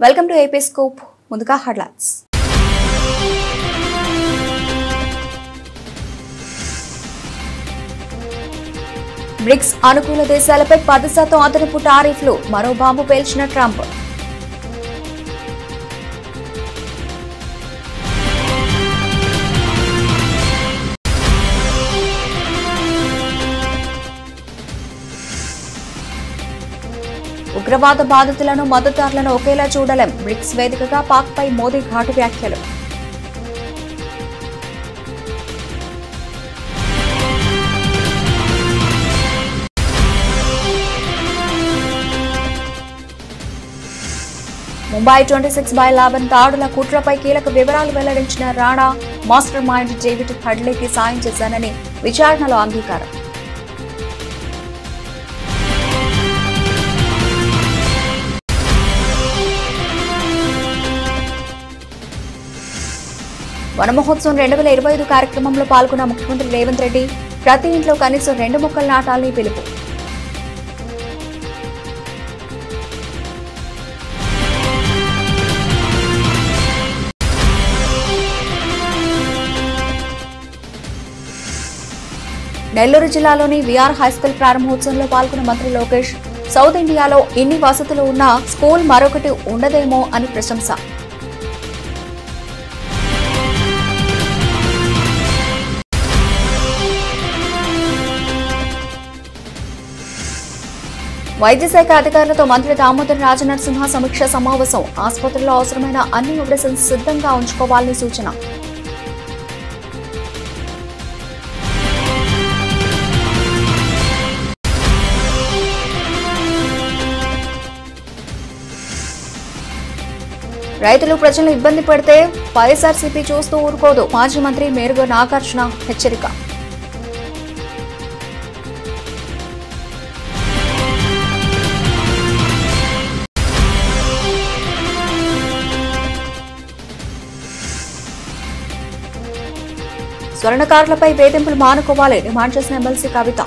Welcome to AP scoop. ముందుగా headlines. Bricks అనుకూల దేశాలపై 10% అదనపు టారిఫ్లు, మరో బాంబు పేల్చిన ట్రంప్. ఉగ్రవాద బాధితులను మద్దతుదారులను ఒకేలా చూడలేం. బ్రిక్స్ వేదికగా పాక్పై మోదీ ఘాటు వ్యాఖ్యలు. ముంబై 26/11 దాడుల కుట్రపై కీలక వివరాలు వెల్లడించిన రాణా. మాస్టర్ మైండ్ డేవిడ్ హెడ్లీకి సాయం చేశానని విచారణలో అంగీకారం. వన మహోత్సవం 2025 కార్యక్రమంలో పాల్గొన్న ముఖ్యమంత్రి రేవంత్ రెడ్డి. ప్రతి ఇంట్లో కనీసం 2 మొక్కలు నాటాలని పిలుపు. నెల్లూరు జిల్లాలోని విఆర్ హైస్కూల్ ప్రారంభోత్సవంలో పాల్గొన్న మంత్రి లోకేష్. సౌత్ ఇండియాలో ఇన్ని వసతులు ఉన్నా స్కూల్ మరొకటి ఉండదేమో అని ప్రశంస. వైద్య శాఖ అధికారులతో మంత్రి దామోదర్ రాజనరసింహ సమీక్ష సమావేశం. ఆసుపత్రుల్లో అవసరమైన అన్ని మెడిసిన్స్ సిద్ధంగా ఉంచుకోవాలని సూచన. రైతులు ప్రజలను ఇబ్బంది పెడితే వైఎస్ఆర్సీపీ చూస్తూ ఊరుకోదు. మాజీ మంత్రి మేరుగ నాగార్జున హెచ్చరిక. స్వర్ణకారులపై వేధింపులు మానుకోవాలి డిమాండ్ చేసిన ఎమ్మెల్సీ కవిత.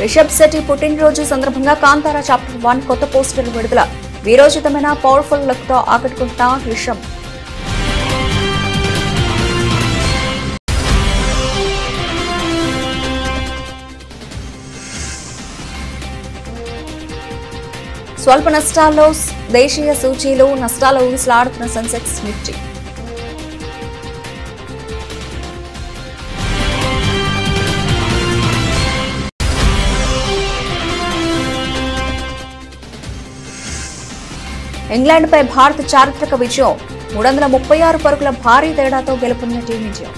రిషబ్ శెట్టి పుట్టినరోజు సందర్భంగా కాంతారా చాప్టర్ 1 కొత్త పోస్టర్ విడుదల. వీరోచితమైన పవర్ఫుల్ లుక్ తో ఆకట్టుకుంటున్న రిషబ్. స్వల్ప నష్టాల్లో దేశీయ సూచీలు. నష్టాల ఊగిసలాడుతున్న సెన్సెక్స్ నిఫ్టీ. ఇంగ్లాండ్పై భారత్ చారిత్రక విజయం. 336 పరుగుల భారీ తేడాతో గెలుపొందిన టీమిండియా.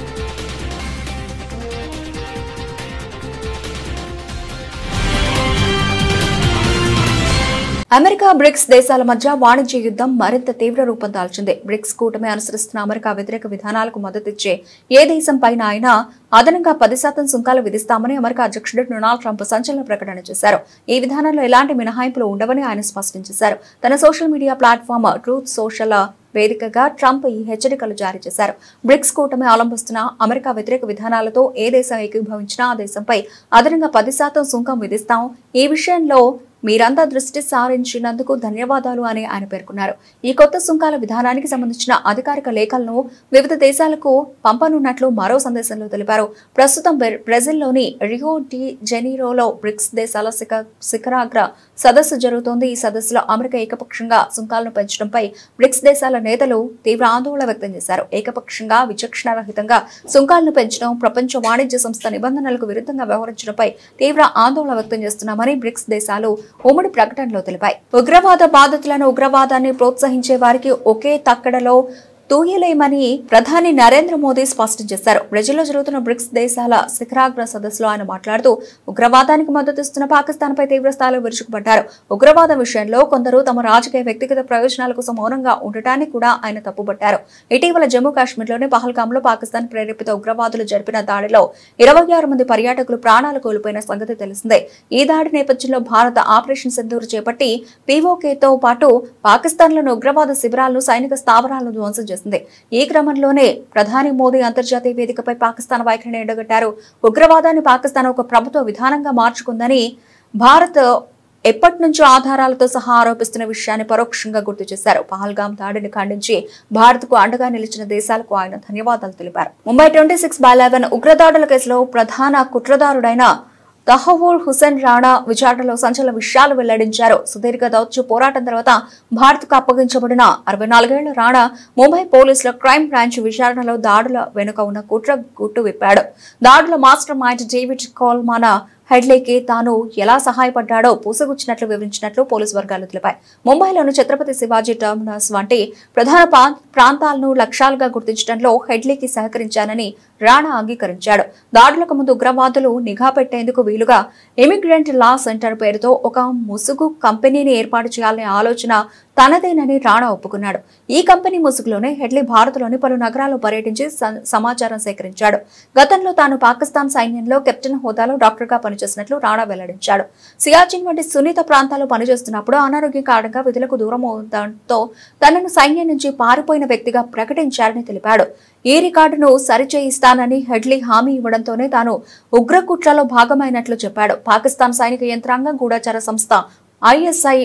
అమెరికా బ్రిక్స్ దేశాల మధ్య వాణిజ్య యుద్ధం మరింత తీవ్ర రూపం దాల్చింది. బ్రిక్స్ కూటమి అనుసరిస్తున్న అమెరికా వ్యతిరేక విధానాలకు మద్దతిచ్చే ఏ దేశం పైన అయినా అదనంగా 10% సుంకాలు విధిస్తామని అమెరికా అధ్యక్షుడు డొనాల్డ్ ట్రంప్ సంచలన ప్రకటన చేశారు. ఈ విధానంలో ఎలాంటి మినహాయింపులు ఉండవని ఆయన స్పష్టం చేశారు. తన social media platform truth social వేదికగా ట్రంప్ ఈ హెచ్చరికలు జారీ చేశారు. బ్రిక్స్ కూటమి అవలంబిస్తున్న అమెరికా వ్యతిరేక విధానాలతో ఏ దేశం ఏకీభవించినా ఆ దేశంపై అదనంగా 10% సుంకం విధిస్తాం. ఈ విషయంలో మీరంతా దృష్టి సారించినందుకు ధన్యవాదాలు అని ఆయన పేర్కొన్నారు. ఈ కొత్త సుంకాల విధానానికి సంబంధించిన అధికారిక లేఖలను వివిధ దేశాలకు పంపనున్నట్లు మరో సందేశంలో తెలిపారు. ప్రస్తుతం బ్రెజిల్లోని రియో డి జెనీరోలో బ్రిక్స్ దేశాల శిఖరాగ్ర సదస్సు జరుగుతోంది. ఈ సదస్సులో అమెరికా ఏకపక్షంగా సుంకాలను పెంచడంపై బ్రిక్స్ దేశాల నేతలు తీవ్ర ఆందోళన వ్యక్తం చేశారు. ఏకపక్షంగా విచక్షణారహితంగా సుంకాలను పెంచడం, ప్రపంచ వాణిజ్య సంస్థ నిబంధనలకు విరుద్ధంగా వ్యవహరించడంపై తీవ్ర ఆందోళన వ్యక్తం చేస్తున్నామని బ్రిక్స్ దేశాలు ఉమ్మడి ప్రకటనలో తెలిపాయి. ఉగ్రవాద బాధితులను, ఉగ్రవాదాన్ని ప్రోత్సహించే వారికి ఒకే తక్కడలో తూయలేమని ప్రధాని నరేంద్ర మోదీ స్పష్టం చేశారు. బ్రెజిల్లో జరుగుతున్న బ్రిక్స్ దేశాల శిఖరాగ్ర సదస్సులో ఆయన మాట్లాడుతూ ఉగ్రవాదానికి మద్దతిస్తున్న పాకిస్తాన్పై తీవ్ర స్థాయిలో విరుచుకుపడ్డారు. ఉగ్రవాద విషయంలో కొందరు తమ రాజకీయ వ్యక్తిగత ప్రయోజనాల కోసం మౌనంగా ఉండటాన్ని కూడా ఆయన తప్పుపట్టారు. ఇటీవల జమ్మూ కాశ్మీర్లోని పహల్గాంలో పాకిస్తాన్ ప్రేరేపిత ఉగ్రవాదులు జరిపిన దాడిలో 26 మంది పర్యాటకులు ప్రాణాలు కోల్పోయిన సంగతి తెలిసిందే. ఈ దాడి నేపథ్యంలో భారత ఆపరేషన్ సింధూర్ చేపట్టి పీఓకేతో పాటు పాకిస్తాన్లోని ఉగ్రవాద శిబిరాలను, సైనిక స్థావరాలను ధ్వంసం చేసింది. ఈ క్రమంలోనే ప్రధాని మోదీ అంతర్జాతీయ వేదికపై పాకిస్తాన్ వైఖరిని ఎండగట్టారు. ఉగ్రవాదాన్ని పాకిస్తాన్ ఒక ప్రభుత్వ విధానంగా మార్చుకుందని భారత్ ఎప్పటి నుంచో ఆధారాలతో సహా ఆరోపిస్తున్న విషయాన్ని పరోక్షంగా గుర్తు చేశారు. పహల్గాం దాడిని ఖండించి భారత్ కు అండగా నిలిచిన దేశాలకు ఆయన ధన్యవాదాలు తెలిపారు. ముంబై 26/11 ఉగ్రదాడుల కేసులో ప్రధాన కుట్రదారుడైన తహవూర్ హుసేన్ రాణా విచారణలో సంచలన విషయాలు వెల్లడించారు. సుదీర్ఘ దౌత్య పోరాటం తర్వాత భారత్ కు అప్పగించబడిన 64 ఏళ్ల రాణా ముంబై పోలీసుల క్రైమ్ బ్రాంచ్ విచారణలో దాడుల వెనుక ఉన్న కుట్ర గుట్టు విప్పాడు. దాడుల మాస్టర్ మైండ్ డేవిడ్ కోల్మాన్ హెడ్లీకి తాను ఎలా సహాయపడ్డాడో పూసగుచ్చినట్లు వివరించినట్లు పోలీసు వర్గాలు తెలిపాయి. ముంబైలోని ఛత్రపతి శివాజీ టర్మినస్ వంటి ప్రధాన ప్రాంతాలను లక్ష్యాలుగా గుర్తించడంలో హెడ్లీకి సహకరించానని రాణా అంగీకరించాడు. దాడులకు ముందు ఉగ్రవాదులు నిఘా పెట్టేందుకు వీలుగా ఇమిగ్రెంట్ లా సెంటర్ పేరుతో ఒక ముసుగు కంపెనీని ఏర్పాటు చేయాలనే ఆలోచన తనదేనని రాణా ఒప్పుకున్నాడు. ఈ కంపెనీ ముసుగులోనే హెడ్లీ భారత్లోని పలు నగరాల్లో పర్యటించి సమాచారం సేకరించాడు. గతంలో తాను పాకిస్తాన్ సైన్యంలో కెప్టెన్ హోదాలో డాక్టర్గా పనిచేసినట్లు రాణా వెల్లడించాడు. సియాచిన్ వంటి సున్నిత ప్రాంతాల్లో పనిచేస్తున్నప్పుడు అనారోగ్యం కారణంగా విధులకు దూరం అవడంతో తనను సైన్యం నుంచి పారిపోయిన వ్యక్తిగా ప్రకటించారని తెలిపాడు. ఈ రికార్డును సరిచేయిస్తానని హెడ్లీ హామీ ఇవ్వడంతోనే తాను ఉగ్రకుట్రలో భాగమైనట్లు చెప్పాడు. పాకిస్తాన్ సైనిక యంత్రాంగం, గూఢచార సంస్థ ఐఎస్ఐ,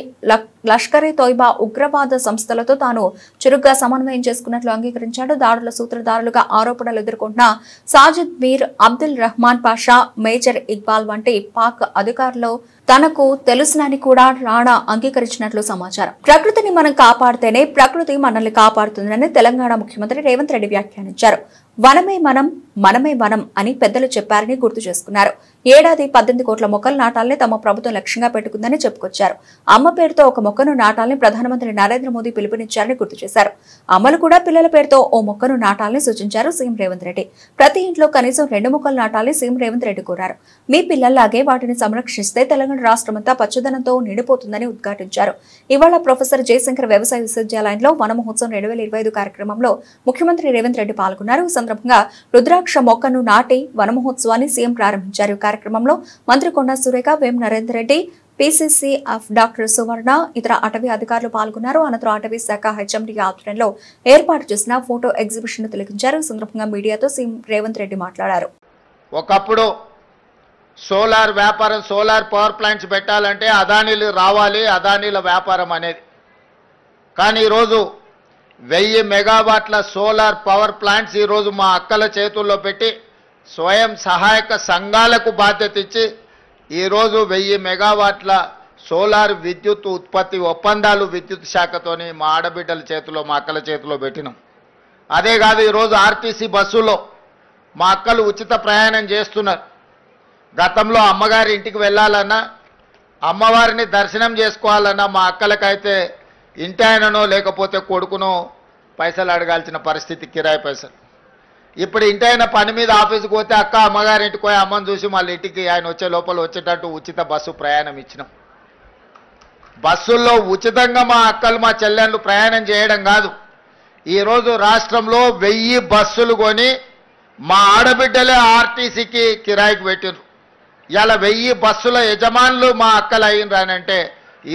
లష్కరే తోయిబా ఉగ్రవాద సంస్థలతో తాను చురుగ్గా సమన్వయం చేసుకున్నట్లు అంగీకరించాడు. దాడుల సూత్రధారులుగా ఆరోపణలు ఎదుర్కొంటున్న సాజిద్ మీర్, అబ్దుల్ రహమాన్ పాషా, మేజర్ ఇక్బాల్ వంటి పాక్ అధికారులు తనకు తెలుసునని కూడా రాణా అంగీకరించినట్లు సమాచారం. ప్రకృతిని మనం కాపాడితేనే ప్రకృతి మనల్ని కాపాడుతుందని తెలంగాణ ముఖ్యమంత్రి రేవంత్ రెడ్డి వ్యాఖ్యానించారు. వనమే మనం, మనమే వనం అని పెద్దలు చెప్పారని గుర్తు చేసుకున్నారు. ఏడాది 18 కోట్ల మొక్కలు నాటాలని తమ ప్రభుత్వం లక్ష్యంగా పెట్టుకుందని చెప్పుకొచ్చారు. అమ్మ పేరుతో ఒక మొక్కను నాటాలని ప్రధానమంత్రి నరేంద్ర మోదీ పిలుపునిచ్చారని గుర్తు చేశారు. అమ్మలు కూడా పిల్లల పేరుతో ఓ మొక్కను నాటాలని సూచించారు సీఎం రేవంత్ రెడ్డి. ప్రతి ఇంట్లో కనీసం 2 మొక్కలు నాటాలని సీఎం రేవంత్ రెడ్డి కోరారు. మీ పిల్లల్లాగే వాటిని సంరక్షిస్తే తెలంగాణ రాష్ట్రమంతా పచ్చదనంతో నిండిపోతుందని ఉద్ఘాటించారు. ఇవాళ ప్రొఫెసర్ జయశంకర్ వ్యవసాయ విశ్వవిద్యాలయంలో వన మహోత్సవం 2025 కార్యక్రమంలో ముఖ్యమంత్రి రేవంత్ రెడ్డి పాల్గొన్నారు. ఈ సందర్భంగా రుద్రాక్ష మొక్కను నాటి వన మహోత్సవాన్ని సీఎం ప్రారంభించారు. కార్యక్రమంలో మంత్రి కొండా సురేఖ, వేం నరేందర్ రెడ్డి, పీసీసీ డాక్టర్ సువర్ణ, ఇతర అటవీ అధికారులు పాల్గొన్నారు. అనంతరం అటవీ శాఖ హెచ్ఎండీ ఆధ్వర్యంలో ఏర్పాటు చేసిన ఫోటో ఎగ్జిబిషన్ తిలకించారు. ఈ సందర్భంగా మీడియాతో సీఎం రేవంత్ రెడ్డి మాట్లాడారు. ఒకప్పుడు సోలార్ వ్యాపారం, సోలార్ పవర్ ప్లాంట్స్ పెట్టాలంటే అదానీలు రావాలి, అదానీల వ్యాపారం అనేది. కానీ ఈరోజు 1000 మెగావాట్ల సోలార్ పవర్ ప్లాంట్స్ ఈరోజు మా అక్కల చేతుల్లో పెట్టి స్వయం సహాయక సంఘాలకు బాధ్యత ఇచ్చి ఈరోజు 1000 మెగావాట్ల సోలార్ విద్యుత్ ఉత్పత్తి ఒప్పందాలు విద్యుత్ శాఖతోని మా ఆడబిడ్డల చేతిలో, మా అక్కల చేతిలో పెట్టినాం. అదే కాదు, ఈరోజు ఆర్టీసీ బస్సులో మా అక్కలు ఉచిత ప్రయాణం చేస్తున్నారు. గతంలో అమ్మగారి ఇంటికి వెళ్ళాలన్నా, అమ్మవారిని దర్శనం చేసుకోవాలన్నా మా అక్కలకైతే ఇంటి ఆయననో లేకపోతే కొడుకునో పైసలు అడగాల్సిన పరిస్థితి, కిరాయి పైసలు. ఇప్పుడు ఇంటి ఆయన పని మీద ఆఫీస్కి పోతే అక్క అమ్మగారి ఇంటికి పోయి అమ్మని చూసి మళ్ళీ ఇంటికి ఆయన వచ్చే లోపల వచ్చేటట్టు ఉచిత బస్సు ప్రయాణం ఇచ్చినాం. బస్సుల్లో ఉచితంగా మా అక్కలు, మా చెల్లెళ్ళు ప్రయాణం చేయడం కాదు, ఈరోజు రాష్ట్రంలో 1000 బస్సులు కొని మా ఆడబిడ్డలే ఆర్టీసీకి కిరాయికి పెట్టినారు. ఇలా 1000 బస్సుల యజమానులు మా అక్కలు అయినరానంటే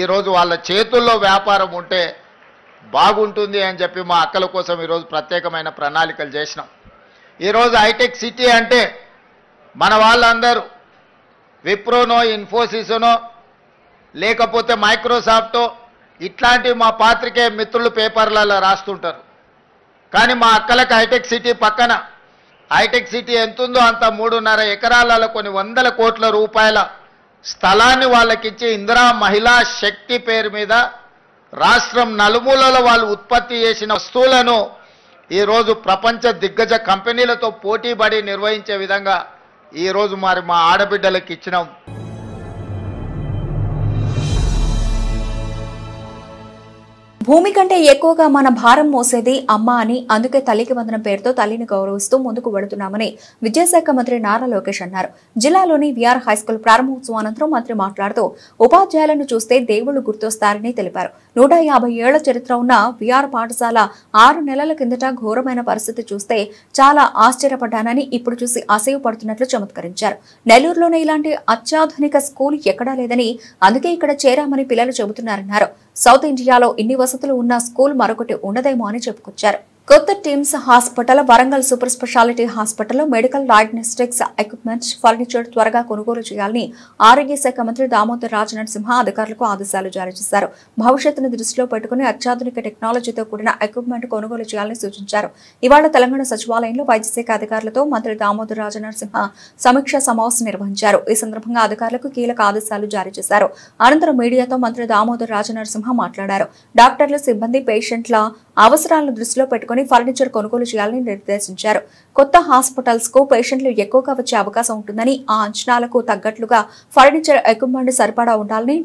ఈరోజు వాళ్ళ చేతుల్లో వ్యాపారం ఉంటే బాగుంటుంది అని చెప్పి మా అక్కల కోసం ఈరోజు ప్రత్యేకమైన ప్రణాళికలు చేసినాం. ఈరోజు హైటెక్ సిటీ అంటే మన వాళ్ళందరూ విప్రోనో, ఇన్ఫోసిస్నో లేకపోతే మైక్రోసాఫ్టో ఇట్లాంటివి మా పాత్రికేయ మిత్రులు పేపర్లలో రాస్తుంటారు. కానీ మా అక్కలకు హైటెక్ సిటీ పక్కన, హైటెక్ సిటీ ఎంతుందో అంత 3.5 ఎకరాలలో కొన్ని 100 కోట్ల రూపాయల స్థలాన్ని వాళ్ళకిచ్చి ఇందిరా మహిళా శక్తి పేరు మీద రాష్ట్రం నలుమూలలో వాళ్ళు ఉత్పత్తి చేసిన వస్తువులను ఈరోజు ప్రపంచ దిగ్గజ కంపెనీలతో పోటీపడి నిర్వహించే విధంగా ఈరోజు మరి మా ఆడబిడ్డలకు ఇచ్చినాం. భూమి కంటే ఎక్కువగా మన భారం మోసేది అమ్మ అని, అందుకే తల్లికి వందనం పేరుతో తల్లిని గౌరవిస్తూ ముందుకు వెడుతున్నామని విద్యాశాఖ మంత్రి నారా లోకేష్ అన్నారు. జిల్లాలోని విఆర్ హైస్కూల్ ప్రారంభోత్సవం అనంతరం మంత్రి మాట్లాడుతూ ఉపాధ్యాయులను చూస్తే దేవుళ్లు గుర్తొస్తారని తెలిపారు. 150 ఏళ్ల చరిత్ర ఉన్న విఆర్ పాఠశాల 6 నెలల కిందట ఘోరమైన పరిస్థితి చూస్తే చాలా ఆశ్చర్యపడ్డానని, ఇప్పుడు చూసి అసహ్యపడుతున్నట్లు చమత్కరించారు. నెల్లూరులోనే ఇలాంటి అత్యాధునిక స్కూల్ ఎక్కడా లేదని, అందుకే ఇక్కడ చేరామని పిల్లలు చెబుతున్నారన్నారు. సౌత్ ఇండియాలో ఇన్ని వసతులు ఉన్న స్కూల్ మరొకటి ఉండదేమో అని చెప్పుకొచ్చారు. కొత్త teams hospital, Warangal super speciality హాస్పిటల్లో మెడికల్ డయాగ్నోస్టిక్స్ ఎక్విప్మెంట్స్, ఫర్నిచర్ త్వరగా కొనుగోలు చేయాలని ఆరోగ్య శాఖ మంత్రి దామోదర్ రాజనరసింహ అధికారులకు ఆదేశాలు జారీ చేశారు. భవిష్యత్తును దృష్టిలో పెట్టుకుని అత్యాధునిక టెక్నాలజీతో కూడిన ఎక్విప్మెంట్ కొనుగోలు చేయాలని సూచించారు. ఇవాళ తెలంగాణ సచివాలయంలో వైద్యశాఖ అధికారులతో మంత్రి దామోదర్ రాజనరసింహ సమీక్షా సమావేశం నిర్వహించారు. ఈ సందర్భంగా అధికారులకు కీలక ఆదేశాలు జారీ చేశారు. అనంతరం మీడియాతో మంత్రి దామోదర్ రాజనరసింహ మాట్లాడారు. డాక్టర్లు, సిబ్బంది, పేషెంట్ల అవసరాలను దృష్టిలో పెట్టుకుని ఫర్నిచర్ కొనుగోలు చేయాలని నిర్దేశించారు. కొత్త హాస్పిటల్స్ కు పేషెంట్లు ఎక్కువగా వచ్చే అవకాశం ఉంటుందని, ఆ అంచనాలకు తగ్గట్లుగా ఫర్నిచర్ ఎక్విప్మెంట్ సరిపడా ఉండాలని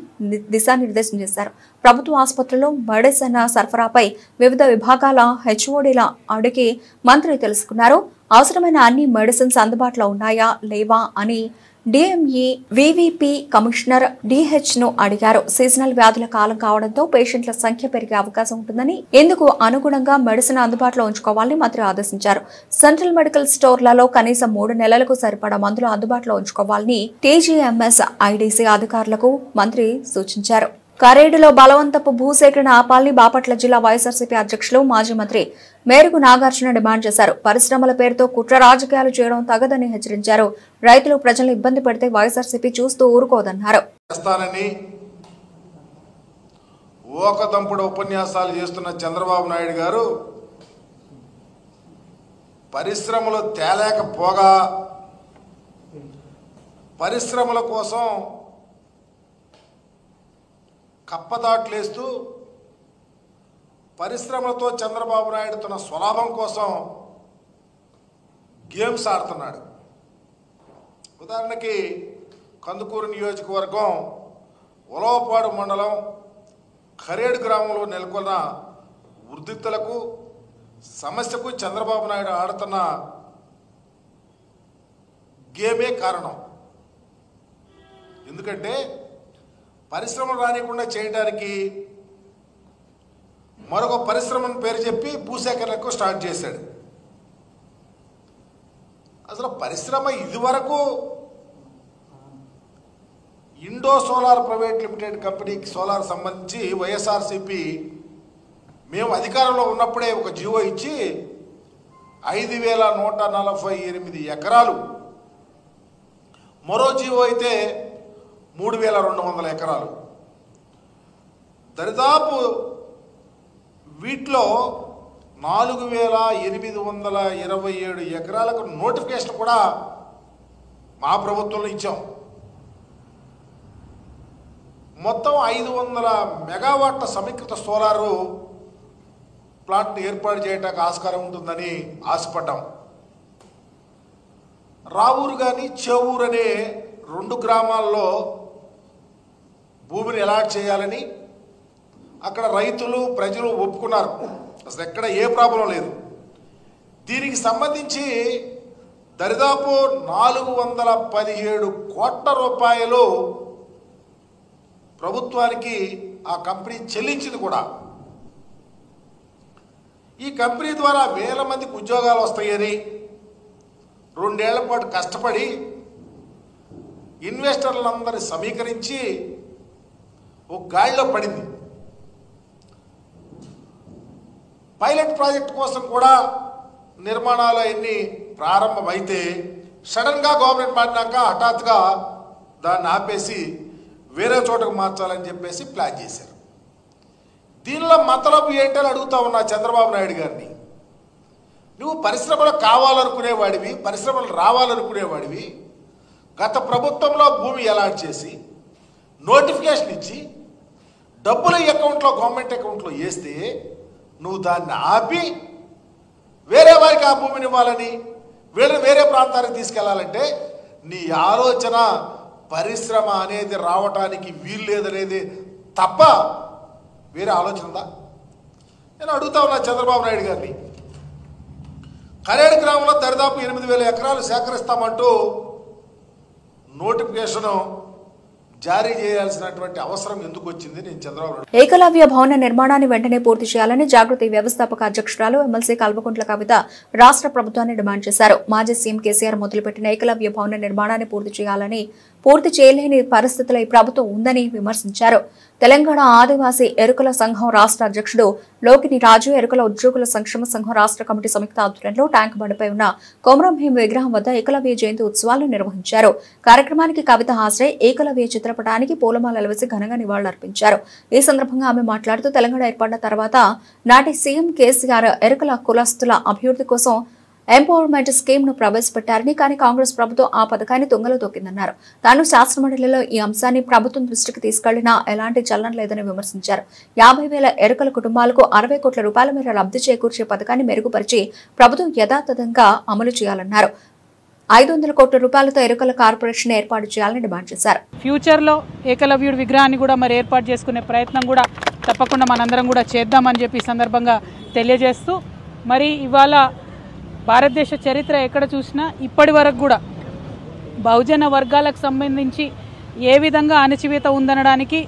దిశానిర్దేశం చేశారు. ప్రభుత్వ ఆసుపత్రుల్లో మెడిసిన్ సరఫరాపై వివిధ విభాగాల హెచ్ఓడీల అడిగి మంత్రి తెలుసుకున్నారు. అవసరమైన అన్ని మెడిసిన్స్ అందుబాటులో ఉన్నాయా లేవా అని డిఎంఈ వివిపి కమిషనర్ డిహెచ్ ను అడిగారు. సీజనల్ వ్యాధుల కాలం కావడంతో పేషెంట్ల సంఖ్య పెరిగే అవకాశం ఉంటుందని, ఇందుకు అనుగుణంగా మెడిసిన్ అందుబాటులో ఉంచుకోవాలని మంత్రి ఆదేశించారు. సెంట్రల్ మెడికల్ స్టోర్లలో కనీసం 3 నెలలకు సరిపడా మందులు అందుబాటులో ఉంచుకోవాలని టీజీఎంఎస్ ఐడీసీ అధికారులకు మంత్రి సూచించారు. కరేడులో బలవంతపు భూసేకరణ ఆపాలని బాపట్ల జిల్లా వైఎస్ఆర్సీపీ అధ్యక్షులు మాజీ మంత్రి మేరుగు నాగార్జున డిమాండ్ చేశారు. పరిశ్రమల పేరుతో కుట్ర రాజకీయాలు చేయడం తగదని హెచ్చరించారు. రైతులు ప్రజలను ఇబ్బంది పెడితే వైఎస్ఆర్సీపీ చూస్తూ ఊరుకోదన్నారు. ఓకదంపుడు ఉపన్యాసాలు చేస్తున్న చంద్రబాబు నాయుడు గారు పరిశ్రమలు తేలేకపోగా పరిశ్రమల కోసం కప్పదాట్లేస్తూ పరిశ్రమలతో చంద్రబాబు నాయుడు తన స్వలాభం కోసం గేమ్స్ ఆడుతున్నాడు. ఉదాహరణకి కందుకూరు నియోజకవర్గం ఉలవపాడు మండలం కరేడు గ్రామంలో నెలకొన్న ఉద్రిక్తలకు సమస్యకు చంద్రబాబు నాయుడు ఆడుతున్న గేమే కారణం. ఎందుకంటే పరిశ్రమలు రానికుండా చేయడానికి మరొక పరిశ్రమను పేరు చెప్పి భూసేకరణకు స్టార్ట్ చేశాడు. అసలు పరిశ్రమ ఇదివరకు ఇండో సోలార్ ప్రైవేట్ లిమిటెడ్ కంపెనీకి సోలార్ సంబంధించి వైఎస్ఆర్సీపీ మేము అధికారంలో ఉన్నప్పుడే ఒక జీవో ఇచ్చి 5,148 ఎకరాలు, మరో జీవో అయితే 3,200 ఎకరాలు, దరిదాపు వీటిలో 4,827 ఎకరాలకు నోటిఫికేషన్ కూడా మా ప్రభుత్వంలో ఇచ్చాం. మొత్తం 500 మెగావాట్ల సమీకృత సోలారు ప్లాంట్ ఏర్పాటు చేయడానికి ఆస్కారం ఉంటుందని ఆశపడ్డాం. రావూరు కానీ చేవూరు అనే 2 గ్రామాల్లో భూమిని అలాట్ చేయాలని అక్కడ రైతులు ప్రజలు ఒప్పుకున్నారు. అసలు ఎక్కడ ఏ ప్రాబ్లం లేదు. దీనికి సంబంధించి దరిదాపు 417 కోట్ల రూపాయలు ప్రభుత్వానికి ఆ కంపెనీ చెల్లించింది కూడా. ఈ కంపెనీ ద్వారా వేల మందికి ఉద్యోగాలు వస్తాయని 2 ఏళ్ల పాటు కష్టపడి ఇన్వెస్టర్లందరినీ సమీకరించి ఒక గాడిలో పడింది. పైలట్ ప్రాజెక్ట్ కోసం కూడా నిర్మాణాలు అన్నీ ప్రారంభమైతే సడన్గా గవర్నమెంట్ మారినాక హఠాత్తుగా దాన్ని ఆపేసి వేరే చోటకు మార్చాలని చెప్పేసి ప్లాన్ చేశారు. దీనిలో మతలబు ఏంటని అడుగుతా ఉన్నా చంద్రబాబు నాయుడు గారిని. నువ్వు పరిశ్రమలు కావాలనుకునేవాడివి, పరిశ్రమలు రావాలనుకునేవాడివి. గత ప్రభుత్వంలో భూమి అలాట్ చేసి నోటిఫికేషన్ ఇచ్చి డబ్బులు అకౌంట్లో గవర్నమెంట్ అకౌంట్లో వేస్తే నువ్వు దాన్ని ఆపి వేరే వారికి ఆ భూమిని ఇవ్వాలని, వేరే ప్రాంతానికి తీసుకెళ్లాలంటే నీ ఆలోచన పరిశ్రమ అనేది రావటానికి వీలు లేదనేది తప్ప వేరే ఆలోచన ఉందా? నేను అడుగుతా ఉన్నా చంద్రబాబు నాయుడు గారిని. కరేడు గ్రామంలో దరిదాపు 8,000 ఎకరాలు సేకరిస్తామంటూ నోటిఫికేషన్ జారీ చేయాల్సినటువంటి అవసరం ఎందుకు వచ్చింది? నేను చంద్రబాబు ఏకలవ్య భవన నిర్మాణాన్ని వెంటనే పూర్తి చేయాలని జాగృతి వ్యవస్థాపక అధ్యక్షురాలు ఎమ్మెల్సీ కల్వకుంట్ల కవిత రాష్ట్ర ప్రభుత్వాన్ని డిమాండ్ చేశారు. మాజీ సీఎం కేసీఆర్ మొదలుపెట్టిన ఏకలవ్య భవన నిర్మాణాన్ని పూర్తి చేయలేని పరిస్థితుల్లో ఈ ప్రభుత్వం ఉందని విమర్శించారు. తెలంగాణ ఆదివాసీ ఎరుకల సంఘం రాష్ట్ర అధ్యక్షుడు లోకిని రాజు, ఎరుకల ఉద్యోగుల సంక్షేమ సంఘం రాష్ట్ర కమిటీ సంయుక్త ఆధ్వర్యంలో ట్యాంక్ బండపై ఉన్న కొమరం భీం విగ్రహం వద్ద ఏకలవ్య జయంతి ఉత్సవాలను నిర్వహించారు. కార్యక్రమానికి కవిత హాజరై ఏకలవ్య చిత్రపటానికి పూలమాలలు వేసి ఘనంగా నివాళులర్పించారు. ఈ సందర్భంగా ఆమె మాట్లాడుతూ తెలంగాణ ఏర్పడిన తర్వాత నాటి సీఎం కేసీఆర్ ఎరుకల కులస్తుల అభివృద్ధి కోసం ఎంపవర్మెంట్ స్కీమ్ ను ప్రవేశపెట్టారని, కానీ కాంగ్రెస్ ప్రభుత్వం ఆ పథకాన్ని తుంగలో తొక్కిందన్నారు. తాను శాసనమండలిలో ఈ అంశాన్ని ప్రభుత్వం దృష్టికి తీసుకెళ్లినా ఎలాంటి చలనం లేదని విమర్శించారు. 50,000 ఎరుకల కుటుంబాలకు 60 కోట్ల రూపాయల మేర లబ్ధి చేకూర్చే పథకాన్ని మెరుగుపరిచి ప్రభుత్వం యథాతథంగా అమలు చేయాలన్నారు. 500 కోట్ల రూపాయలతో ఎరుకల కార్పొరేషన్ ఏర్పాటు చేయాలని డిమాండ్ చేశారు. ఫ్యూచర్ లో ఏకలవ్యుడి విగ్రహాన్ని కూడా మరి ఏర్పాటు చేసుకునే ప్రయత్నం కూడా తప్పకుండా మనందరం కూడా చేద్దామని చెప్పి సందర్భంగా తెలియజేస్తూ, మరి ఇవాళ భారతదేశ చరిత్ర ఎక్కడ చూసినా ఇప్పటి వరకు కూడా బహుజన వర్గాలకు సంబంధించి ఏ విధంగా అణచివేత ఉందనడానికి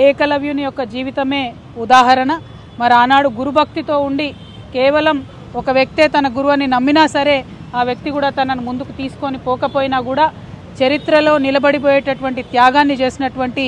ఏకలవ్యుని యొక్క జీవితమే ఉదాహరణ. మరి ఆనాడు గురుభక్తితో ఉండి కేవలం ఒక వ్యక్తే తన గురువుని నమ్మినా సరే ఆ వ్యక్తి కూడా తనను ముందుకు తీసుకొని పోకపోయినా కూడా చరిత్రలో నిలబడిపోయేటటువంటి త్యాగాన్ని చేసినటువంటి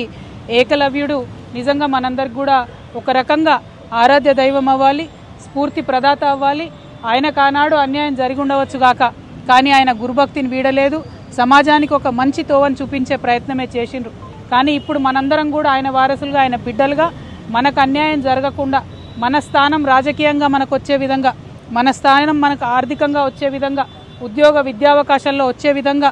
ఏకలవ్యుడు నిజంగా మనందరికి కూడా ఒక రకంగా ఆరాధ్య దైవం అవ్వాలి, స్ఫూర్తి ప్రదాత అవ్వాలి. ఆయనకు ఆనాడు అన్యాయం జరిగి ఉండవచ్చు గాక, కానీ ఆయన గురుభక్తిని వీడలేదు, సమాజానికి ఒక మంచి తోవని చూపించే ప్రయత్నమే చేసిండ్రు. కానీ ఇప్పుడు మనందరం కూడా ఆయన వారసులుగా, ఆయన బిడ్డలుగా మనకు అన్యాయం జరగకుండా, మన స్థానం రాజకీయంగా మనకు వచ్చే విధంగా, మన స్థానం మనకు ఆర్థికంగా వచ్చే విధంగా, ఉద్యోగ విద్యావకాశాల్లో వచ్చే విధంగా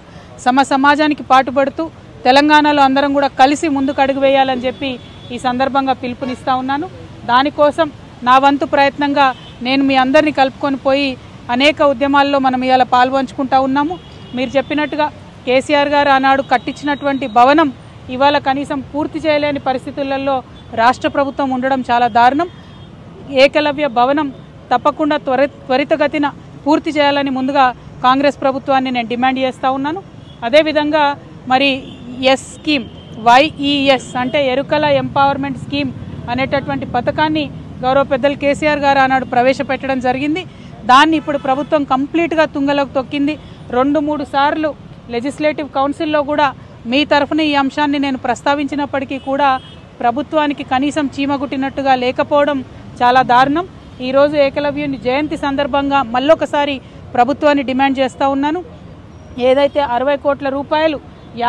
సమాజానికి పాటుపడుతూ తెలంగాణలో అందరం కూడా కలిసి ముందుకు అడుగు వేయాలని చెప్పి ఈ సందర్భంగా పిలుపునిస్తూ ఉన్నాను. దానికోసం నా వంతు ప్రయత్నంగా నేను మీ అందరినీ కలుపుకొని పోయి అనేక ఉద్యమాల్లో మనం ఇవాళ పాల్పంచుకుంటా ఉన్నాము. మీరు చెప్పినట్టుగా కేసీఆర్ గారు ఆనాడు కట్టించినటువంటి భవనం ఇవాళ కనీసం పూర్తి చేయలేని పరిస్థితులలో రాష్ట్ర ప్రభుత్వం ఉండడం చాలా దారుణం. ఏకలవ్య భవనం తప్పకుండా త్వరితగతిన పూర్తి చేయాలని ముందుగా కాంగ్రెస్ ప్రభుత్వాన్ని నేను డిమాండ్ చేస్తూ ఉన్నాను. అదేవిధంగా మరి ఎస్ స్కీమ్, YES అంటే ఎరుకల ఎంపవర్మెంట్ స్కీమ్ అనేటటువంటి పథకాన్ని గౌరవ పెద్దలు కేసీఆర్ గారు ఆనాడు ప్రవేశపెట్టడం జరిగింది. దాన్ని ఇప్పుడు ప్రభుత్వం కంప్లీట్గా తుంగలోకి తొక్కింది. 2-3 సార్లు లెజిస్లేటివ్ కౌన్సిల్లో కూడా మీ తరఫున ఈ అంశాన్ని నేను ప్రస్తావించినప్పటికీ కూడా ప్రభుత్వానికి కనీసం చీమగుట్టినట్టుగా లేకపోవడం చాలా దారుణం. ఈరోజు ఏకలవ్యుని జయంతి సందర్భంగా మళ్ళొకసారి ప్రభుత్వాన్ని డిమాండ్ చేస్తూ ఉన్నాను. ఏదైతే 60 కోట్ల రూపాయలు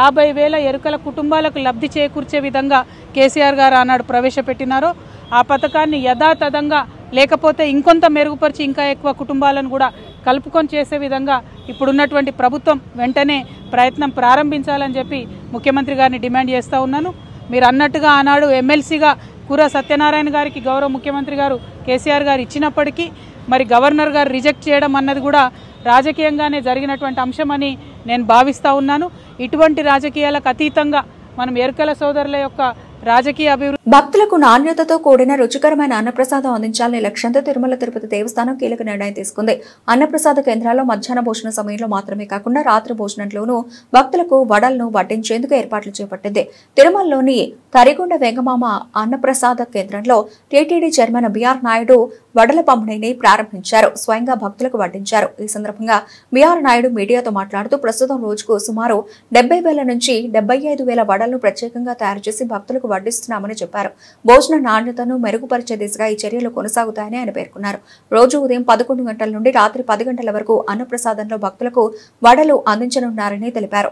50,000 ఎరుకల కుటుంబాలకు లబ్ధి చేకూర్చే విధంగా కేసీఆర్ గారు ఆనాడు ప్రవేశపెట్టినారో ఆ పథకాన్ని యథాతథంగా లేకపోతే ఇంకొంత మెరుగుపరిచి ఇంకా ఎక్కువ కుటుంబాలను కూడా కలుపుకొని చేసే విధంగా ఇప్పుడున్నటువంటి ప్రభుత్వం వెంటనే ప్రయత్నం ప్రారంభించాలని చెప్పి ముఖ్యమంత్రి గారిని డిమాండ్ చేస్తూ ఉన్నాను. మీరు అన్నట్టుగా ఆనాడు ఎమ్మెల్సీగా కూర సత్యనారాయణ గారికి గౌరవ ముఖ్యమంత్రి గారు కేసీఆర్ గారు ఇచ్చినప్పటికీ మరి గవర్నర్ గారు రిజెక్ట్ చేయడం అన్నది కూడా రాజకీయంగానే జరిగినటువంటి అంశమని నేను భావిస్తూ ఉన్నాను. ఇటువంటి రాజకీయాలకు అతీతంగా మనం ఎరుకల సోదరుల యొక్క రాజకీయ అభివృద్ధి, భక్తులకు నాణ్యతతో కూడిన రుచికరమైన అన్నప్రసాదం అందించాలనే లక్ష్యంతో తిరుమల తిరుపతి దేవస్థానం కీలక నిర్ణయం తీసుకుంది. అన్నప్రసాద కేంద్రాల్లో మధ్యాహ్న భోజన సమయంలో మాత్రమే కాకుండా రాత్రి భోజనంలోనూ భక్తులకు వడలను వడ్డించేందుకు ఏర్పాట్లు చేపట్టింది. తిరుమలలోని తరిగొండ వెంగమామ అన్నప్రసాద కేంద్రంలో టీటీడీ చైర్మన్ బిఆర్ నాయుడు వడల పంపిణీని ప్రారంభించారు. స్వయంగా భక్తులకు వడ్డించారు. ఈ సందర్భంగా బిఆర్ నాయుడు మీడియాతో మాట్లాడుతూ ప్రస్తుతం రోజుకు సుమారు 70,000 నుంచి 75,000 వడలను ప్రత్యేకంగా తయారు చేసి భక్తులకు వడ్డిస్తున్నామని చెప్పారు. భోజన నాణ్యతను మెరుగుపరిచే దిశగా ఈ చర్యలు కొనసాగుతాయని ఆయన పేర్కొన్నారు. రోజు ఉదయం 11 గంటల నుండి రాత్రి 10 గంటల వరకు అన్నప్రసాదంలో భక్తులకు వడలు అందించనున్నారని తెలిపారు.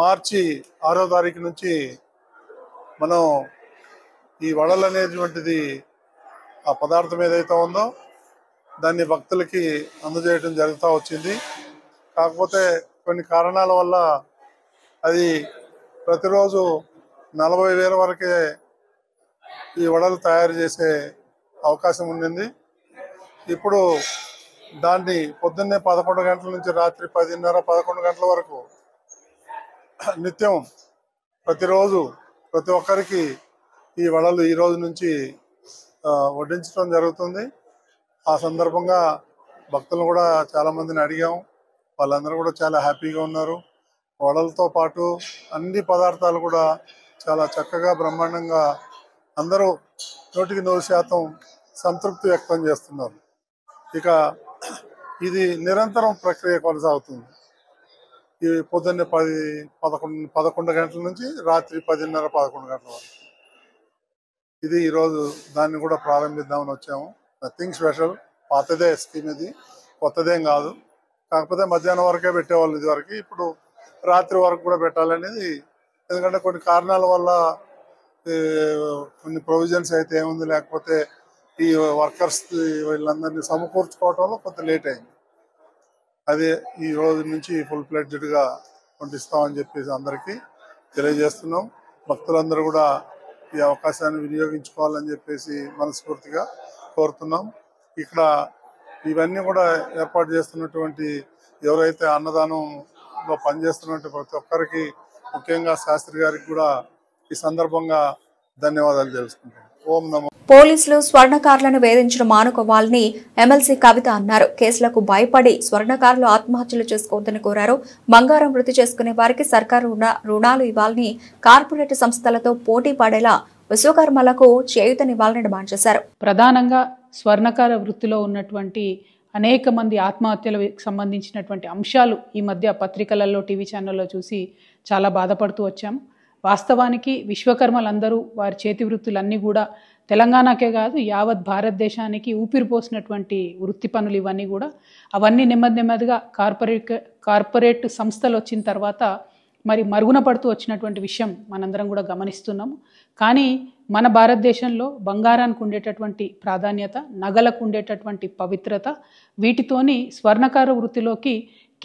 మార్చి 6వ తారీఖు నుంచి మనం ఈ వడలు అనేటువంటిది ఆ పదార్థం ఏదైతే ఉందో దాన్ని భక్తులకి అందజేయడం జరుగుతూ వచ్చింది. కాకపోతే కొన్ని కారణాల వల్ల అది ప్రతిరోజు 40,000 వరకే ఈ వడలు తయారు చేసే అవకాశం ఉండింది. ఇప్పుడు దాన్ని పొద్దున్నే 11 గంటల నుంచి రాత్రి 10:30-11 గంటల వరకు నిత్యం ప్రతిరోజు ప్రతి ఒక్కరికి ఈ వడలు ఈ రోజు నుంచి వడ్డించడం జరుగుతుంది. ఆ సందర్భంగా భక్తులు కూడా చాలామందిని అడిగాం. వాళ్ళందరూ కూడా చాలా హ్యాపీగా ఉన్నారు. వడలతో పాటు అన్ని పదార్థాలు కూడా చాలా చక్కగా బ్రహ్మాండంగా అందరూ 100% సంతృప్తి వ్యక్తం చేస్తున్నారు. ఇక ఇది నిరంతరం ప్రక్రియ కొనసాగుతుంది. ఈ పొద్దున్నే 11 గంటల నుంచి రాత్రి 10:30, 11 గంటల వరకు. ఇది ఈరోజు దాన్ని కూడా ప్రారంభిద్దామని వచ్చాము. నథింగ్ స్పెషల్, పాతదే స్కీమ్, ఇది కొత్తదేం కాదు. కాకపోతే మధ్యాహ్నం వరకే పెట్టేవాళ్ళు ఇదివరకు, ఇప్పుడు రాత్రి వరకు కూడా పెట్టాలనేది. ఎందుకంటే కొన్ని కారణాల వల్ల కొన్ని ప్రొవిజన్స్ అయితే ఏముంది, లేకపోతే ఈ వర్కర్స్ వీళ్ళందరినీ సమకూర్చుకోవటంలో కొంత లేట్ అయింది. అదే ఈ రోజు నుంచి ఫుల్ ఫ్లెడ్జ్డ్గా పంపిస్తామని చెప్పేసి అందరికీ తెలియజేస్తున్నాం. భక్తులందరూ కూడా ఈ అవకాశాన్ని వినియోగించుకోవాలని చెప్పేసి మనస్ఫూర్తిగా కోరుతున్నాం. ఇక్కడ ఇవన్నీ కూడా ఏర్పాటు చేస్తున్నటువంటి ఎవరైతే అన్నదానంలో పనిచేస్తున్నటువంటి ప్రతి ఒక్కరికి, ముఖ్యంగా శాస్త్రి గారికి కూడా ఈ సందర్భంగా ధన్యవాదాలు తెలుసుకుంటాం. ఓం నమో. పోలీసులు స్వర్ణకారులను వేధించడం మానుకోవాలని ఎమ్మెల్సీ కవిత అన్నారు. కేసులకు భయపడి స్వర్ణకారులు ఆత్మహత్యలు చేసుకోవద్దని కోరారు. బంగారం వృత్తి చేసుకునే వారికి సర్కారు రుణాలు ఇవ్వాలని, కార్పొరేట్ సంస్థలతో పోటీ పడేలా విశ్వకర్మలకు చేయూతనివ్వాలని డిమాండ్ చేశారు. ప్రధానంగా స్వర్ణకార వృత్తిలో ఉన్నటువంటి అనేక మంది ఆత్మహత్యలకు సంబంధించినటువంటి అంశాలు ఈ మధ్య పత్రికలలో, టీవీ ఛానల్లో చూసి చాలా బాధపడుతూ వచ్చాము. వాస్తవానికి విశ్వకర్మలందరూ వారి చేతి వృత్తులన్నీ కూడా తెలంగాణకే కాదు యావత్ భారతదేశానికి ఊపిరిపోసినటువంటి వృత్తి పనులు ఇవన్నీ కూడా. అవన్నీ నెమ్మదిగా కార్పొరేట్ సంస్థలు వచ్చిన తర్వాత మరి మరుగున పడుతూ వచ్చినటువంటి విషయం మనందరం కూడా గమనిస్తున్నాము. కానీ మన భారతదేశంలో బంగారానికి ఉండేటటువంటి ప్రాధాన్యత, నగలకు ఉండేటటువంటి పవిత్రత, వీటితోని స్వర్ణకార వృత్తిలోకి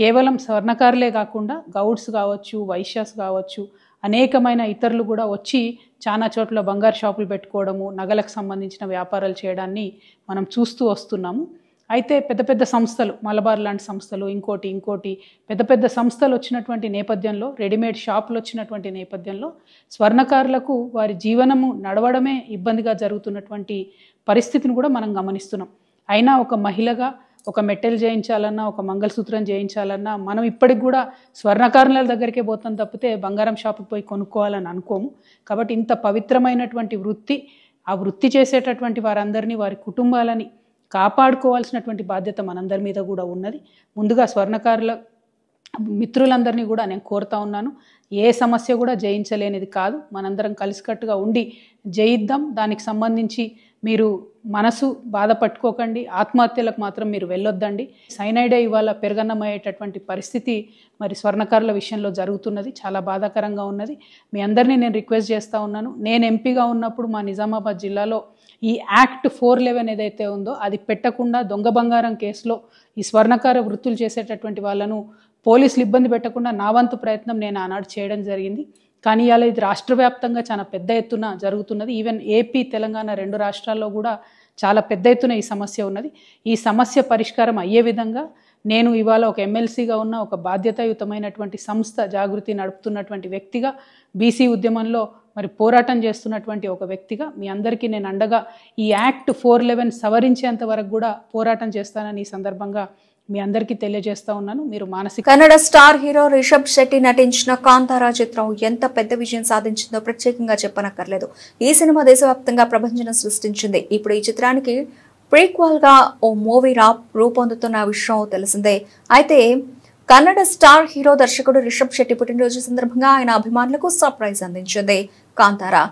కేవలం స్వర్ణకారులే కాకుండా గౌడ్స్ కావచ్చు, వైశ్యాస్ కావచ్చు, అనేకమైన ఇతరులు కూడా వచ్చి చాలా చోట్ల బంగారు షాపులు పెట్టుకోవడము, నగలకు సంబంధించిన వ్యాపారాలు చేయడాన్ని మనం చూస్తూ వస్తున్నాము. అయితే పెద్ద పెద్ద సంస్థలు, మలబార్ లాంటి సంస్థలు, ఇంకోటి పెద్ద పెద్ద సంస్థలు వచ్చినటువంటి నేపథ్యంలో, రెడీమేడ్ షాపులు వచ్చినటువంటి నేపథ్యంలో స్వర్ణకారులకు వారి జీవనము నడవడమే ఇబ్బందిగా జరుగుతున్నటువంటి పరిస్థితిని కూడా మనం గమనిస్తున్నాం. అయినా ఒక మహిళగా ఒక మెట్టెలు చేయించాలన్నా, ఒక మంగళసూత్రం చేయించాలన్నా మనం ఇప్పటికి కూడా స్వర్ణకారుల దగ్గరికే పోతాం తప్పితే బంగారం షాపుకి పోయి కొనుక్కోవాలని అనుకోము. కాబట్టి ఇంత పవిత్రమైనటువంటి వృత్తి, ఆ వృత్తి చేసేటటువంటి వారందరినీ, వారి కుటుంబాలని కాపాడుకోవాల్సినటువంటి బాధ్యత మనందరి మీద కూడా ఉన్నది. ముందుగా స్వర్ణకారుల మిత్రులందరినీ కూడా నేను కోరుతా ఉన్నాను, ఏ సమస్య కూడా జయించలేనిది కాదు. మనందరం కలిసికట్టుగా ఉండి జయిద్దాం. దానికి సంబంధించి మీరు మనసు బాధ పట్టుకోకండి, ఆత్మహత్యలకు మాత్రం మీరు వెళ్ళొద్దండి. సైనైడే ఇవాళ పెరగన్నమయ్యేటటువంటి పరిస్థితి మరి స్వర్ణకారుల విషయంలో జరుగుతున్నది. చాలా బాధాకరంగా ఉన్నది. మీ అందరినీ నేను రిక్వెస్ట్ చేస్తూ ఉన్నాను. నేను ఎంపీగా ఉన్నప్పుడు మా నిజామాబాద్ జిల్లాలో ఈ యాక్ట్ 411 ఏదైతే ఉందో అది పెట్టకుండా దొంగ బంగారం కేసులో ఈ స్వర్ణకార వృత్తులు చేసేటటువంటి వాళ్ళను పోలీసులు ఇబ్బంది పెట్టకుండా నా వంతు ప్రయత్నం నేను ఆనాడు చేయడం జరిగింది. కానీ ఇవాళ ఇది రాష్ట్ర వ్యాప్తంగా చాలా పెద్ద ఎత్తున జరుగుతున్నది. ఈవెన్ ఏపీ, తెలంగాణ 2 రాష్ట్రాల్లో కూడా చాలా పెద్ద ఎత్తున ఈ సమస్య ఉన్నది. ఈ సమస్య పరిష్కారం అయ్యే విధంగా నేను ఇవాళ ఒక ఎమ్మెల్సీగా ఉన్న ఒక బాధ్యతాయుతమైనటువంటి సంస్థ జాగృతి నడుపుతున్నటువంటి వ్యక్తిగా, బీసీ ఉద్యమంలో మరి పోరాటం చేస్తున్నటువంటి ఒక వ్యక్తిగా మీ అందరికీ నేను అండగా ఈ యాక్ట్ 411 సవరించేంత వరకు కూడా పోరాటం చేస్తానని ఈ సందర్భంగా మీ అందరికీ తెలియజేస్తా ఉన్నాను. మీరు మానసిక. కన్నడ స్టార్ హీరో రిషబ్ శెట్టి నటించిన కాంతారా చిత్రం ఎంత పెద్ద విజయం సాధించిందో ప్రత్యేకంగా చెప్పనక్కర్లేదు. ఈ సినిమా దేశవ్యాప్తంగా ప్రభంజనం సృష్టించింది. ఇప్పుడు ఈ చిత్రానికి ప్రీక్వల్ గా ఓ మూవీ రూపొందుతున్న విషయం తెలిసిందే. అయితే కన్నడ స్టార్ హీరో దర్శకుడు రిషబ్ శెట్టి పుట్టినరోజు సందర్భంగా ఆయన అభిమానులకు సర్ప్రైజ్ అందించింది కాంతారా.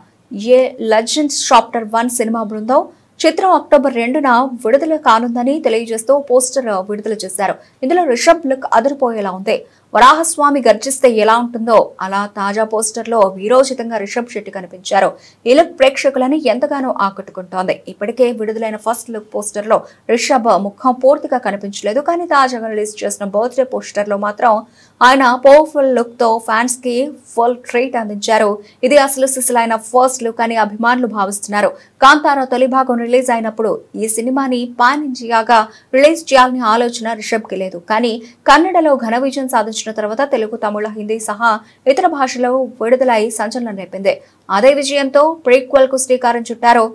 ఏ లెజెండ్స్ చాప్టర్ 1 సినిమా బృందం చిత్రం అక్టోబర్ 2న విడుదల కానుందని తెలియజేస్తూ పోస్టర్ విడుదల చేశారు. ఇందులో రిషబ్ లుక్ అదిరిపోయేలా ఉంది. వరాహస్వామి గర్జిస్తే ఎలా ఉంటుందో అలా తాజా పోస్టర్ లో వీరోచితంగా రిషబ్ శెట్టి కనిపించారు. ఈ లుక్ ప్రేక్షకులని ఎంతగానో ఆకట్టుకుంటోంది. ఇప్పటికే విడుదలైన ఫస్ట్ లుక్ పోస్టర్ లో రిషబ్ ముఖం పూర్తిగా కనిపించలేదు. కానీ తాజాగా రిలీజ్ చేసిన బర్త్డే పోస్టర్ లో మాత్రం ఆయన పవర్ఫుల్ లుక్ తో ఫ్యాన్స్ కి ఫుల్ ట్రీట్ అందించారు. ఇది అసలు సిసలైన ఫస్ట్ లుక్ అని అభిమానులు భావిస్తున్నారు. కాంతారా తొలి భాగం రిలీజ్ అయినప్పుడు ఈ సినిమాని పాన్ ఇండియాగా రిలీజ్ చేయాలని ఆలోచన రిషబ్ కి లేదు. కానీ కన్నడలో ఘన విజయం సాధించిన తర్వాత తెలుగు, తమిళ, హిందీ సహా ఇతర భాషలో విడుదలై సంచలనం రేపింది. అదే విజయంతో ప్రీక్వెల్ కు శ్రీకారం చుట్టారు.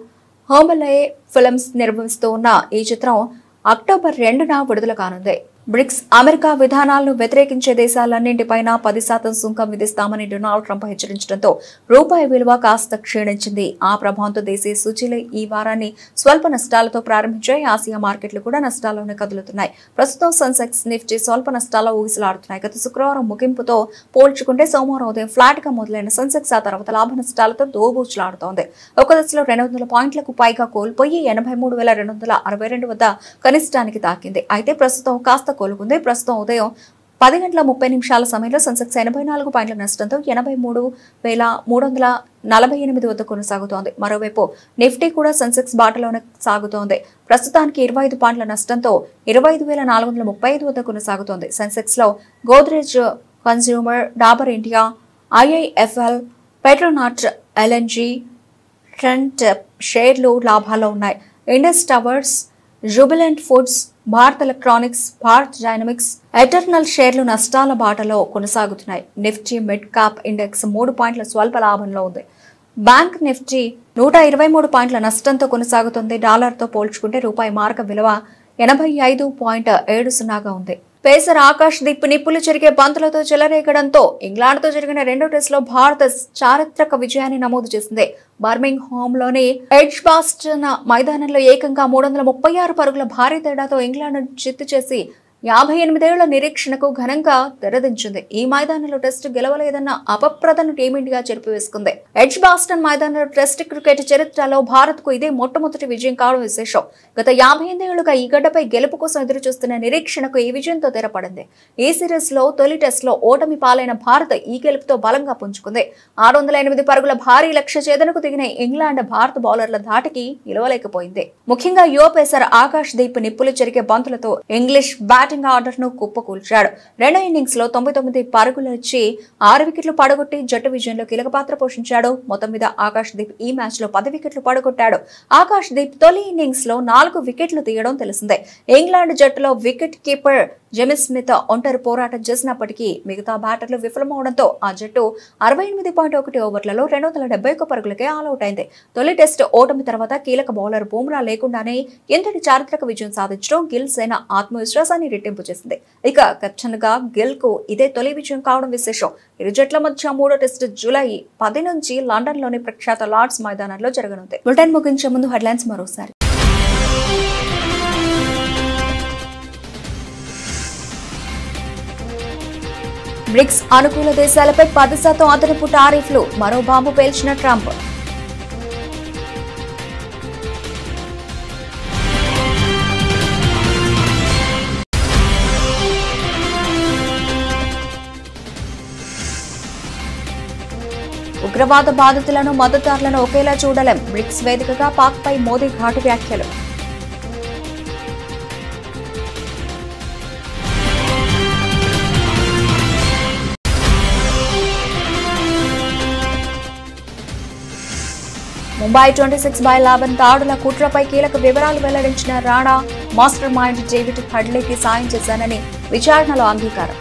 హోమలే ఫిల్మ్స్ నిర్మిస్తూ ఉన్న ఈ చిత్రం అక్టోబర్ 2న విడుదల కానుంది. బ్రిక్స్ అమెరికా విధానాలను వ్యతిరేకించే దేశాలన్నింటిపైన 10% సుంకం విధిస్తామని డొనాల్డ్ ట్రంప్ హెచ్చరించడంతో రూపాయి విలువ కాస్త క్షీణించింది. ఆ ప్రభావంతో దేశీయ సూచీలు ఈ వారాన్ని స్వల్ప నష్టాలతో ప్రారంభించాయి. ఆసియా మార్కెట్లు కూడా నష్టాల్లోనే కదులుతున్నాయి. ప్రస్తుతం సెన్సెక్స్, నిఫ్టీ స్వల్ప నష్టాల్లో ఊగిసలాడుతున్నాయి. గత శుక్రవారం ముగింపుతో పోల్చుకుంటే సోమవారం ఉదయం ఫ్లాట్ గా మొదలైన సెన్సెక్స్ ఆ తర్వాత లాభ నష్టాలతో దోబూచులాడుతోంది. ఒక దశలో 200 పాయింట్లకు పైగా కోల్పోయి 83,262 వద్ద కనిష్టానికి తాకింది. అయితే ప్రస్తుతం కాస్త కోలుకుంది. ప్రస్తుతం ఉదయం 10:30 సమయంలో సెన్సెక్స్ 84 పాయింట్ల నష్టంతో 83,348 వద్ద కొనసాగుతోంది. మరోవైపు నిఫ్టీ కూడా సెన్సెక్స్ బాటలోనే సాగుతోంది. ప్రస్తుతానికి 25 పాయింట్ల నష్టంతో 25,435 వద్ద కొనసాగుతోంది. సెన్సెక్స్ లో Godrej consumer, Dabur India, IIFL, పెట్రోనాట్, LNG, Trent షేర్లు లాభాల్లో ఉన్నాయి. Indus towers, Jubilant foods, Bharat electronics, Bharat dynamics, eternal షేర్లు నష్టాల బాటలో కొనసాగుతున్నాయి. నిఫ్టీ మిడ్ క్యాప్ ఇండెక్స్ 3 పాయింట్ల స్వల్ప లాభంలో ఉంది. బ్యాంక్ నిఫ్టీ 123 పాయింట్ల నష్టంతో కొనసాగుతుంది. డాలర్తో పోల్చుకుంటే రూపాయి మార్క విలువ 85.70గా ఉంది. పేసర్ ఆకాష్ దీప్ నిప్పులు చెరిగే బంతులతో చెలరేగడంతో ఇంగ్లాండ్తో జరిగిన రెండో టెస్టులో భారత్ చారిత్రక విజయాన్ని నమోదు చేసింది. బర్మింగ్ హోమ్లోని ఎడ్జ్బాస్టన్ మైదానంలో ఏకంగా 336 పరుగుల భారీ తేడాతో ఇంగ్లాండ్ చిత్తు చేసి 58 ఏళ్ల నిరీక్షణకు ఘనంగా తెరదించింది. ఈ మైదానంలో టెస్టు గెలవలేదన్న అపప్రదను టీమిండియా చెరిపివేసుకుంది. ఎడ్జ్బాస్టన్ మైదానంలో టెస్ట్ క్రికెట్ చరిత్రలో భారత్ కు ఇదే మొట్టమొదటి విజయం కావడం విశేషం. గత 58 ఏళ్లుగా ఈ గడ్డపై గెలుపు కోసం ఎదురుచూస్తున్న నిరీక్షణకు ఈ విజయంతో తెరపడింది. ఈ సిరీస్ లో తొలి టెస్టులో ఓటమి పాలైన భారత్ ఈ గెలుపుతో బలంగా పుంజుకుంది. 608 పరుగుల భారీ లక్ష్య ఛేదనకు దిగిన ఇంగ్లాండ్ భారత బౌలర్ల ధాటికి నిలవలేకపోయింది. ముఖ్యంగా యువ పేసర్ ఆకాష్ దీప్ నిప్పులు చెరిగే బంతులతో ఇంగ్లీష్ బ్యాటింగ్ ఆర్డర్ ను కుప్పకూల్చాడు. రెండో ఇన్నింగ్స్ లో 99 పరుగులు ఇచ్చి 6 వికెట్లు పడగొట్టి జట్టు విజయంలో కీలక పాత్ర పోషించాడు. మొత్తం మీద ఆకాష్ దీప్ ఈ మ్యాచ్ లో 10 వికెట్లు పడగొట్టాడు. ఆకాష్ దీప్ తొలి ఇన్నింగ్స్ లో 4 వికెట్లు తీయడం తెలిసిందే. ఇంగ్లాండ్ జట్టులో వికెట్ కీపర్ జెమిస్ స్మిత్ ఒంటరి పోరాటం చేసినప్పటికీ మిగతా బ్యాటర్లు విఫలమవడంతో ఆ జట్టు 68.1 ఓవర్లలో 271 పరుగులకే ఆల్అౌట్ అయింది. తొలి టెస్ట్ ఓటమి తర్వాత కీలక బౌలర్ బూమ్రా లేకుండానే ఎంతటి చారిత్రక విజయం సాధించడం గిల్ సేన ఆత్మవిశ్వాసాన్ని రెట్టింపు చేసింది. ఇక కెప్టెన్ గా గిల్ కు ఇదే తొలి విజయం కావడం విశేషం. ఇరు జట్ల మధ్య మూడో టెస్ట్ జూలై 10 నుంచి లండన్ లోని ప్రఖ్యాత లార్డ్స్ మైదానంలో జరగనుంది. బులెటిన్ ముగించే ముందు హెడ్లైన్స్ మరోసారి. బ్రిక్స్ అనుకూల దేశాలపై 10% అదనపు టారిఫ్లు, మరో బాంబు పేల్చిన ట్రంప్. ఉగ్రవాద బాధితులను, మద్దతుదారులను ఒకేలా చూడలేం. బ్రిక్స్ వేదికగా పాక్ పై మోదీ ఘాటు వ్యాఖ్యలు. ముంబై 26/11 దాడుల కుట్రపై కీలక వివరాలు వెల్లడించిన రాణా. మాస్టర్ మైండ్ డేవిడ్ హడ్లీకి సాయం చేశానని విచారణలో అంగీకారం.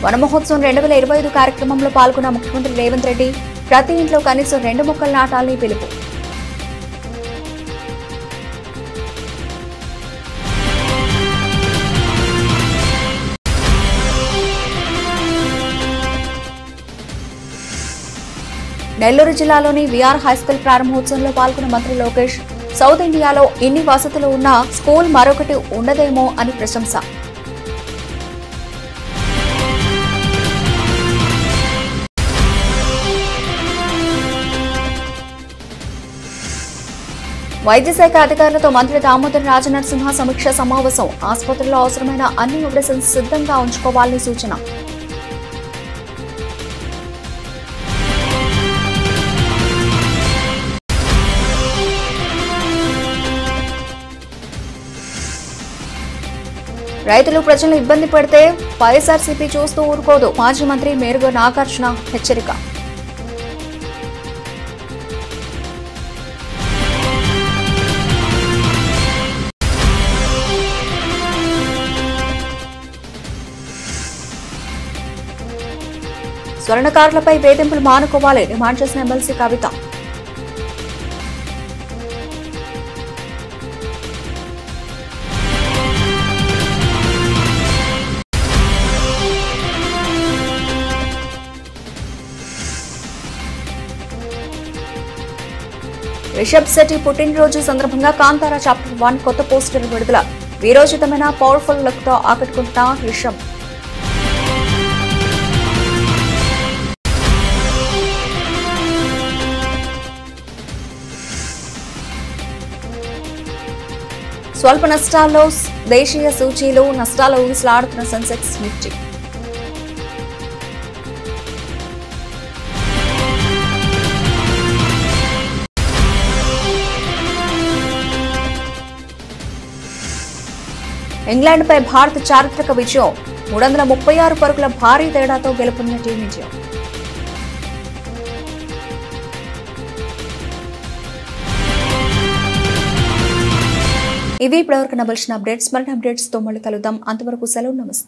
వనమహోత్సవం 2025 కార్యక్రమంలో పాల్గొన్న ముఖ్యమంత్రి రేవంత్ రెడ్డి. ప్రతి ఇంట్లో కనీసం 2 మొక్కలు నాటాలని పిలుపు. నెల్లూరు జిల్లాలోని విఆర్ హైస్కూల్ ప్రారంభోత్సవంలో పాల్గొన్న మంత్రి లోకేష్. సౌత్ ఇండియాలో ఇన్ని వసతులు ఉన్న స్కూల్ మరొకటి ఉండదేమో అని ప్రశంస. వైద్య శాఖ అధికారులతో మంత్రి దామోదర్ రాజనరసింహ సమీక్ష సమావేశం. ఆసుపత్రుల్లో అవసరమైన అన్ని మెడిసిన్స్ సిద్ధంగా ఉంచుకోవాలని సూచన. రైతులు ప్రజలను ఇబ్బంది పెడితే వైఎస్ఆర్సీపీ చూస్తూ ఊరుకోదు. మాజీ మంత్రి మేరుగ నాగార్జున హెచ్చరిక. స్వర్ణకారులపై వేధింపులు మానుకోవాలి డిమాండ్ చేసిన ఎమ్మెల్సీ కవిత. రిషబ్ శెట్టి పుట్టినరోజు సందర్భంగా కాంతారా చాప్టర్ 1 కొత్త పోస్టర్ విడుదల. వీరోచితమైన పవర్ఫుల్ లుక్ తో ఆకట్టుకుంటున్న రిషబ్. స్వల్ప నష్టాల్లో దేశీయ సూచీలు నష్టాల ఊగిసలాడుతున్న సెన్సెక్స్ నిఫ్టీ. ఇంగ్లాండ్పై భారత్ చారిత్రక విజయం. 336 పరుగుల భారీ తేడాతో గెలుపొందిన టీమిండియా. ఇవి ఇప్పటివరకు నవలసిన అప్డేట్స్. మరిన్ని అప్డేట్స్ తో మళ్ళీ కలుద్దాం. అంతవరకు సెలవు. నమస్తే.